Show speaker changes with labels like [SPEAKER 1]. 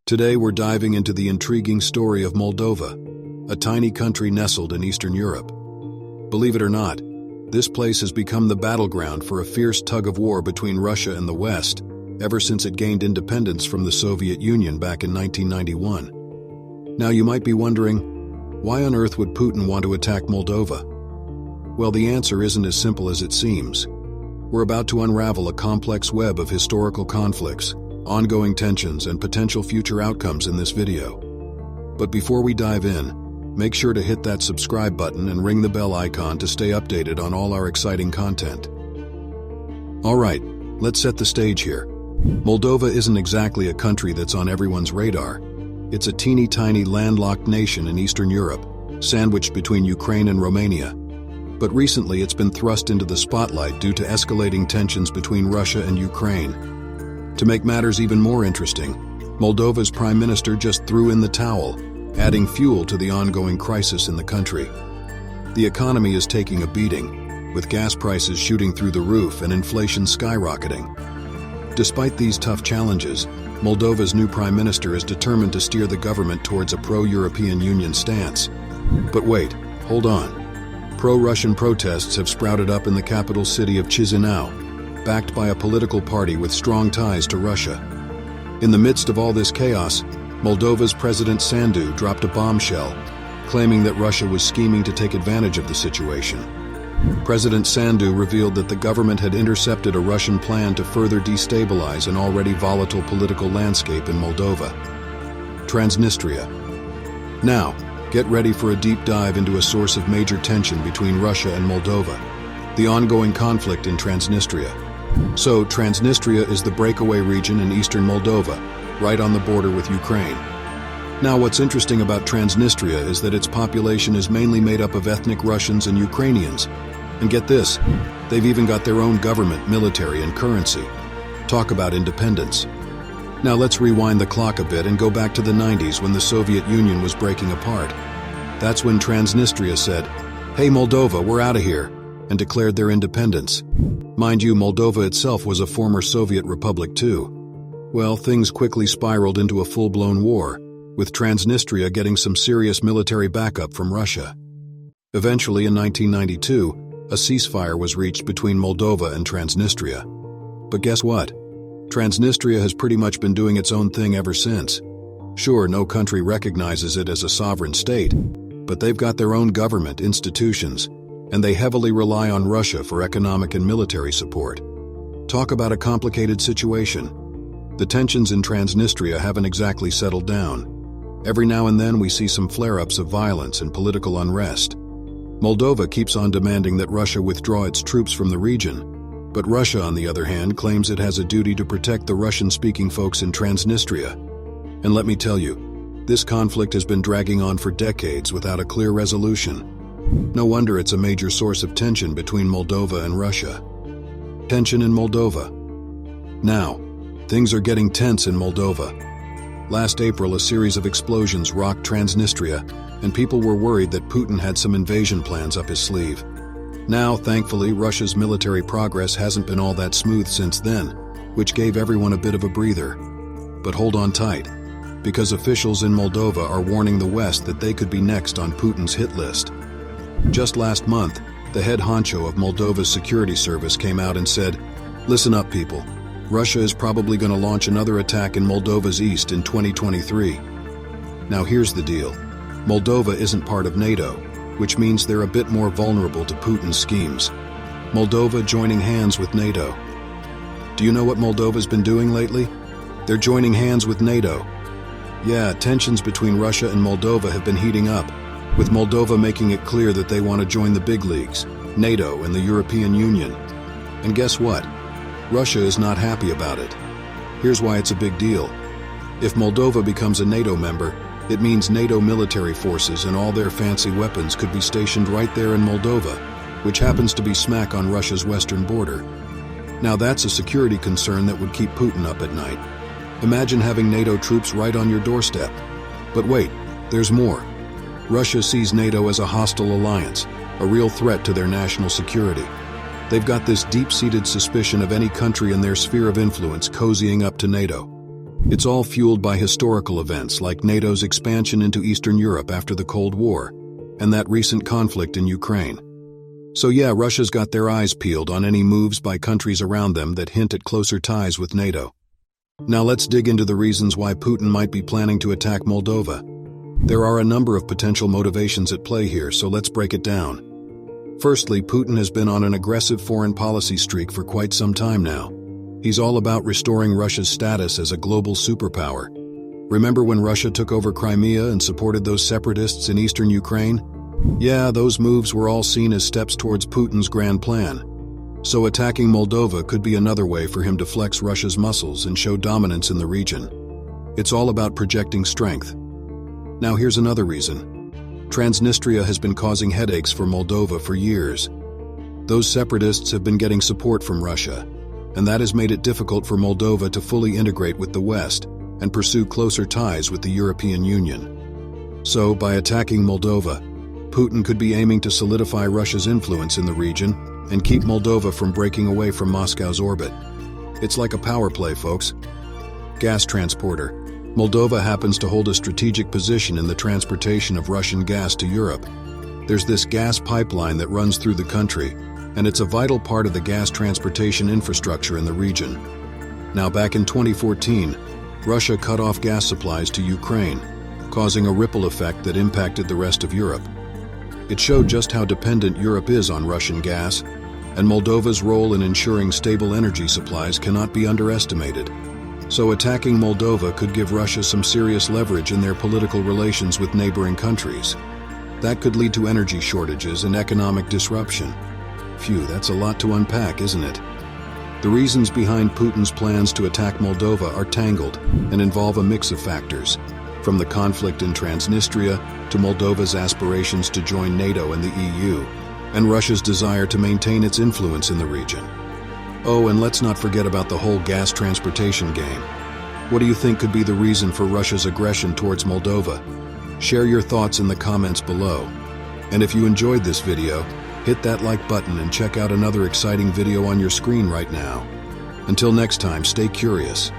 [SPEAKER 1] Today we're diving into the intriguing story of Moldova, a tiny country nestled in Eastern Europe. Believe it or not, this place has become the battleground for a fierce tug-of-war between Russia and the West ever since it gained independence from the Soviet Union back in 1991. Now you might be wondering, why on earth would Putin want to attack Moldova? Well, the answer isn't as simple as it seems. We're about to unravel a complex web of historical conflicts, ongoing tensions, and potential future outcomes in this video. But before we dive in, make sure to hit that subscribe button and ring the bell icon to stay updated on all our exciting content. Alright, let's set the stage here. Moldova isn't exactly a country that's on everyone's radar. It's a teeny-tiny landlocked nation in Eastern Europe, sandwiched between Ukraine and Romania. But recently it's been thrust into the spotlight due to escalating tensions between Russia and Ukraine. To make matters even more interesting, Moldova's prime minister just threw in the towel, adding fuel to the ongoing crisis in the country. The economy is taking a beating, with gas prices shooting through the roof and inflation skyrocketing. Despite these tough challenges, Moldova's new prime minister is determined to steer the government towards a pro-European Union stance. But wait, hold on. Pro-Russian protests have sprouted up in the capital city of Chisinau, backed by a political party with strong ties to Russia. In the midst of all this chaos, Moldova's President Sandu dropped a bombshell, claiming that Russia was scheming to take advantage of the situation. President Sandu revealed that the government had intercepted a Russian plan to further destabilize an already volatile political landscape in Moldova. Transnistria. Now, get ready for a deep dive into a source of major tension between Russia and Moldova, the ongoing conflict in Transnistria. So, Transnistria is the breakaway region in eastern Moldova, right on the border with Ukraine. Now, what's interesting about Transnistria is that its population is mainly made up of ethnic Russians and Ukrainians. And get this, they've even got their own government, military, and currency. Talk about independence. Now let's rewind the clock a bit and go back to the 90s when the Soviet Union was breaking apart. That's when Transnistria said, "Hey Moldova, we're out of here," and declared their independence. Mind you, Moldova itself was a former Soviet republic too. Well, things quickly spiraled into a full-blown war, with Transnistria getting some serious military backup from Russia. Eventually, in 1992, a ceasefire was reached between Moldova and Transnistria. But guess what? Transnistria has pretty much been doing its own thing ever since. Sure, no country recognizes it as a sovereign state, but they've got their own government, institutions, and they heavily rely on Russia for economic and military support. Talk about a complicated situation. The tensions in Transnistria haven't exactly settled down. Every now and then we see some flare-ups of violence and political unrest. Moldova keeps on demanding that Russia withdraw its troops from the region, but Russia, on the other hand, claims it has a duty to protect the Russian-speaking folks in Transnistria. And let me tell you, this conflict has been dragging on for decades without a clear resolution. No wonder it's a major source of tension between Moldova and Russia. Tension in Moldova. Now, things are getting tense in Moldova. Last April, a series of explosions rocked Transnistria, and people were worried that Putin had some invasion plans up his sleeve. Now, thankfully, Russia's military progress hasn't been all that smooth since then, which gave everyone a bit of a breather. But hold on tight, because officials in Moldova are warning the West that they could be next on Putin's hit list. Just last month, the head honcho of Moldova's security service came out and said, "Listen up, people. Russia is probably going to launch another attack in Moldova's east in 2023. Now here's the deal. Moldova isn't part of NATO, which means they're a bit more vulnerable to Putin's schemes. Moldova joining hands with NATO. Do you know what Moldova's been doing lately? They're joining hands with NATO. Yeah, tensions between Russia and Moldova have been heating up, with Moldova making it clear that they want to join the big leagues, NATO and the European Union. And guess what? Russia is not happy about it. Here's why it's a big deal. If Moldova becomes a NATO member, it means NATO military forces and all their fancy weapons could be stationed right there in Moldova, which happens to be smack on Russia's western border. Now that's a security concern that would keep Putin up at night. Imagine having NATO troops right on your doorstep. But wait, there's more. Russia sees NATO as a hostile alliance, a real threat to their national security. They've got this deep-seated suspicion of any country in their sphere of influence cozying up to NATO. It's all fueled by historical events like NATO's expansion into Eastern Europe after the Cold War, and that recent conflict in Ukraine. So yeah, Russia's got their eyes peeled on any moves by countries around them that hint at closer ties with NATO. Now let's dig into the reasons why Putin might be planning to attack Moldova. There are a number of potential motivations at play here, so let's break it down. Firstly, Putin has been on an aggressive foreign policy streak for quite some time now. He's all about restoring Russia's status as a global superpower. Remember when Russia took over Crimea and supported those separatists in eastern Ukraine? Yeah, those moves were all seen as steps towards Putin's grand plan. So attacking Moldova could be another way for him to flex Russia's muscles and show dominance in the region. It's all about projecting strength. Now here's another reason. Transnistria has been causing headaches for Moldova for years. Those separatists have been getting support from Russia, and that has made it difficult for Moldova to fully integrate with the West and pursue closer ties with the European Union. So, by attacking Moldova, Putin could be aiming to solidify Russia's influence in the region and keep Moldova from breaking away from Moscow's orbit. It's like a power play, folks. Gas transporter. Moldova happens to hold a strategic position in the transportation of Russian gas to Europe. There's this gas pipeline that runs through the country, and it's a vital part of the gas transportation infrastructure in the region. Now, back in 2014, Russia cut off gas supplies to Ukraine, causing a ripple effect that impacted the rest of Europe. It showed just how dependent Europe is on Russian gas, and Moldova's role in ensuring stable energy supplies cannot be underestimated. So attacking Moldova could give Russia some serious leverage in their political relations with neighboring countries. That could lead to energy shortages and economic disruption. Phew, that's a lot to unpack, isn't it? The reasons behind Putin's plans to attack Moldova are tangled and involve a mix of factors, from the conflict in Transnistria to Moldova's aspirations to join NATO and the EU, and Russia's desire to maintain its influence in the region. Oh, and let's not forget about the whole gas transportation game. What do you think could be the reason for Russia's aggression towards Moldova? Share your thoughts in the comments below. And if you enjoyed this video, hit that like button and check out another exciting video on your screen right now. Until next time, stay curious.